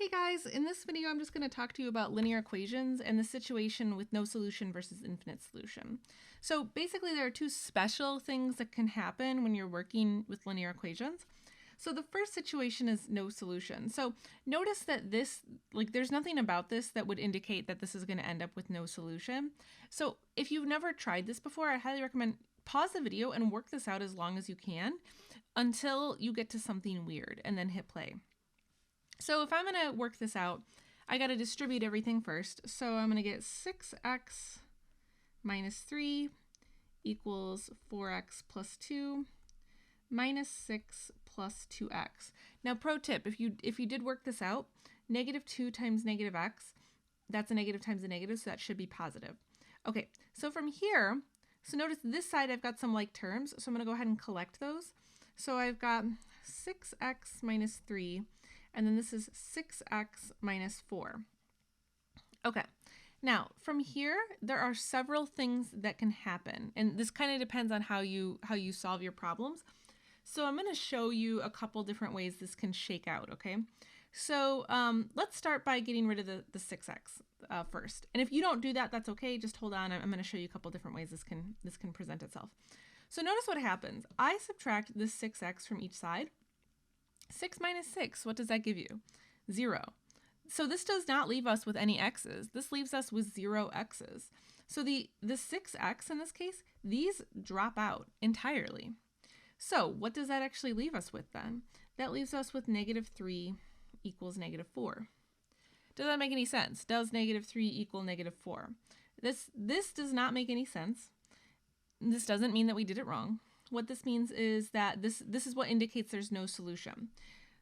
Hey guys, in this video I'm just going to talk to you about linear equations and the situation with no solution versus infinite solution. So basically there are two special things that can happen when you're working with linear equations. So the first situation is no solution. So notice that there's nothing about this that would indicate that this is going to end up with no solution. So if you've never tried this before, I highly recommend pause the video and work this out as long as you can until you get to something weird and then hit play. So if I'm going to work this out, I got to distribute everything first. So I'm going to get 6x minus 3 equals 4x plus 2 minus 6 plus 2x. Now pro tip, if you did work this out, negative 2 times negative x, that's a negative times a negative, so that should be positive. Okay, so from here, so notice this side I've got some like terms, so I'm going to go ahead and collect those. So I've got 6x minus 3, and then this is 6x minus 4. Okay, now from here, there are several things that can happen, and this kind of depends on how you solve your problems. So I'm going to show you a couple different ways this can shake out, okay? So let's start by getting rid of the 6x first. And if you don't do that, that's okay. Just hold on. I'm going to show you a couple different ways this can present itself. So notice what happens. I subtract this 6x from each side. 6 minus 6, what does that give you? 0. So this does not leave us with any x's. This leaves us with 0 x's. So the 6x in this case, these drop out entirely. So what does that actually leave us with then? That leaves us with negative 3 equals negative 4. Does that make any sense? Does negative 3 equal negative 4? This does not make any sense. This doesn't mean that we did it wrong. What this means is that this is what indicates there's no solution.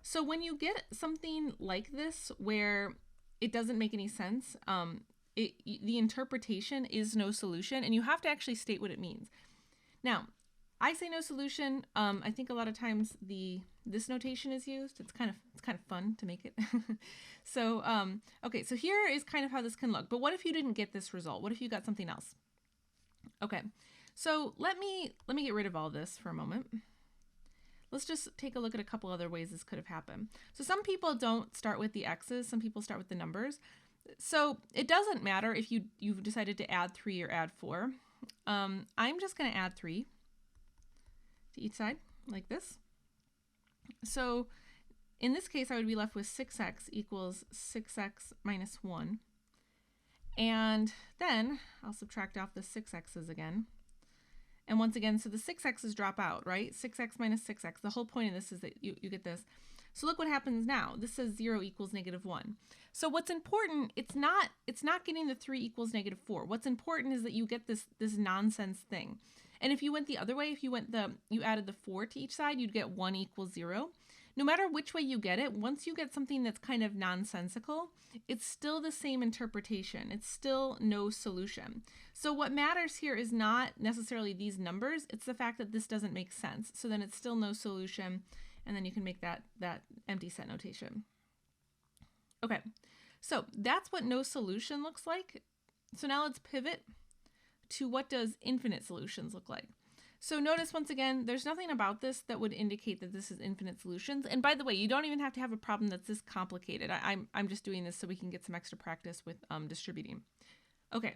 So when you get something like this where it doesn't make any sense, the interpretation is no solution, and you have to actually state what it means. Now, I say no solution. I think a lot of times this notation is used. It's kind of fun to make it. So okay, so here is kind of how this can look. But what if you didn't get this result? What if you got something else? Okay. So let me get rid of all this for a moment. Let's just take a look at a couple other ways this could have happened. So some people don't start with the x's, some people start with the numbers. So it doesn't matter if you've decided to add 3 or add 4. I'm just going to add 3 to each side like this. So in this case, I would be left with 6x equals 6x minus 1. And then I'll subtract off the 6x's again. And once again, so the 6x's drop out, right? 6x minus 6x. The whole point of this is that you get this. So look what happens now. This says 0 equals negative 1. So what's important, it's not getting the 3 equals negative 4. What's important is that you get this nonsense thing. And if you went the other way, if you added the 4 to each side, you'd get 1 equals 0. No matter which way you get it, once you get something that's kind of nonsensical, it's still the same interpretation. It's still no solution. So what matters here is not necessarily these numbers, it's the fact that this doesn't make sense. So then it's still no solution, and then you can make that empty set notation. Okay, so that's what no solution looks like. So now let's pivot to what does infinite solutions look like. So notice once again, there's nothing about this that would indicate that this is infinite solutions. And by the way, you don't even have to have a problem that's this complicated. I'm just doing this so we can get some extra practice with distributing. Okay,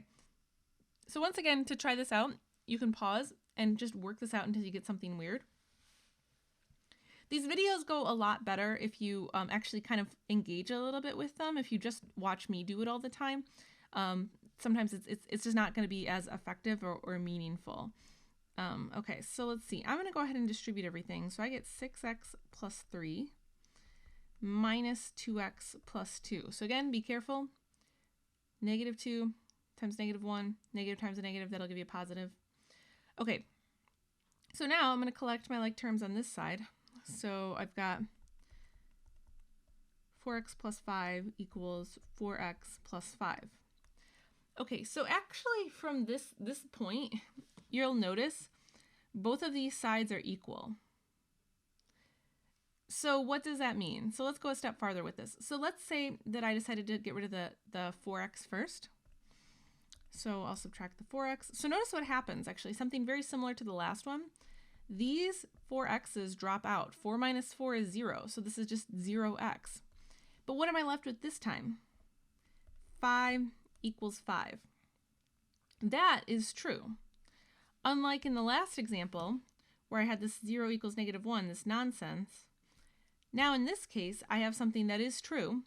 so once again, to try this out, you can pause and just work this out until you get something weird. These videos go a lot better if you actually kind of engage a little bit with them. If you just watch me do it all the time, sometimes it's just not going to be as effective or meaningful. Okay, so let's see. I'm going to go ahead and distribute everything. So I get 6x plus 3 minus 2x plus 2. So again, be careful. Negative 2 times negative 1, negative times a negative, that'll give you a positive. Okay, so now I'm going to collect my like terms on this side. So I've got 4x plus 5 equals 4x plus 5. Okay, so actually from this point, you'll notice both of these sides are equal. So what does that mean? So let's go a step farther with this. So let's say that I decided to get rid of the 4x first. So I'll subtract the 4x. So notice what happens actually, something very similar to the last one. These 4x's drop out. 4 minus 4 is 0, so this is just 0x. But what am I left with this time? 5 equals 5. That is true. Unlike in the last example, where I had this 0 equals -1, this nonsense, now in this case, I have something that is true,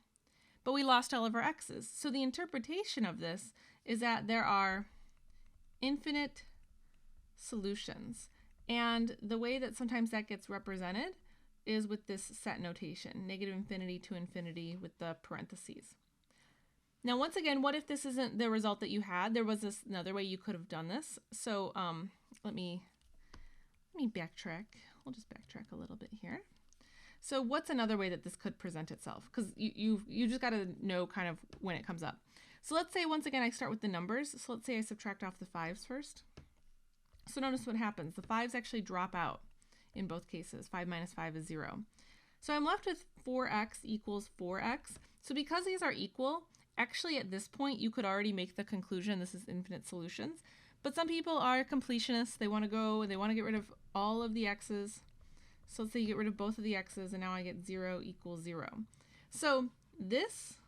but we lost all of our x's. So the interpretation of this is that there are infinite solutions. And the way that sometimes that gets represented is with this set notation, -infinity to infinity with the parentheses. Now, once again, what if this isn't the result that you had? There was another way you could have done this. So let me backtrack. We'll just backtrack a little bit here. So what's another way that this could present itself? Because you just got to know kind of when it comes up. So let's say, once again, I start with the numbers. So let's say I subtract off the 5s first. So notice what happens. The 5s actually drop out in both cases. 5 minus 5 is 0. So I'm left with 4x equals 4x. So because these are equal, actually at this point, you could already make the conclusion this is infinite solutions. But some people are completionists. They want to get rid of all of the x's. So let's say you get rid of both of the x's, and now I get 0 equals 0. So this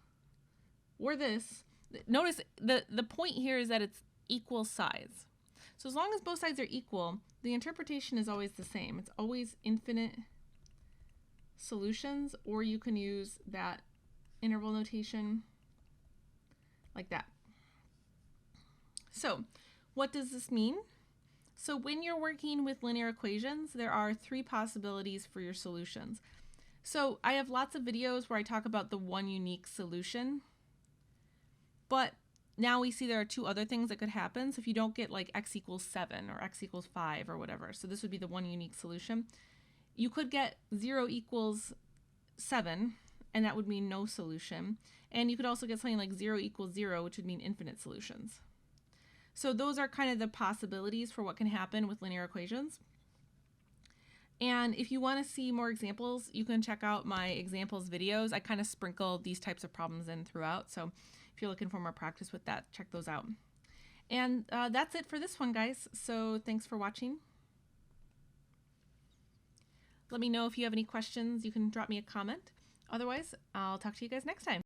or this, notice the point here is that it's equal sides. So as long as both sides are equal, the interpretation is always the same. It's always infinite solutions, or you can use that interval notation like that. So what does this mean? So when you're working with linear equations, there are 3 possibilities for your solutions. So I have lots of videos where I talk about the one unique solution, but now we see there are 2 other things that could happen. So if you don't get like x equals 7 or x equals 5 or whatever, so this would be the one unique solution. You could get 0 equals 7, and that would mean no solution. And you could also get something like 0 equals 0, which would mean infinite solutions. So those are kind of the possibilities for what can happen with linear equations. And if you want to see more examples, you can check out my examples videos. I kind of sprinkle these types of problems in throughout. So if you're looking for more practice with that, check those out. And that's it for this one, guys. So thanks for watching. Let me know if you have any questions. You can drop me a comment. Otherwise, I'll talk to you guys next time.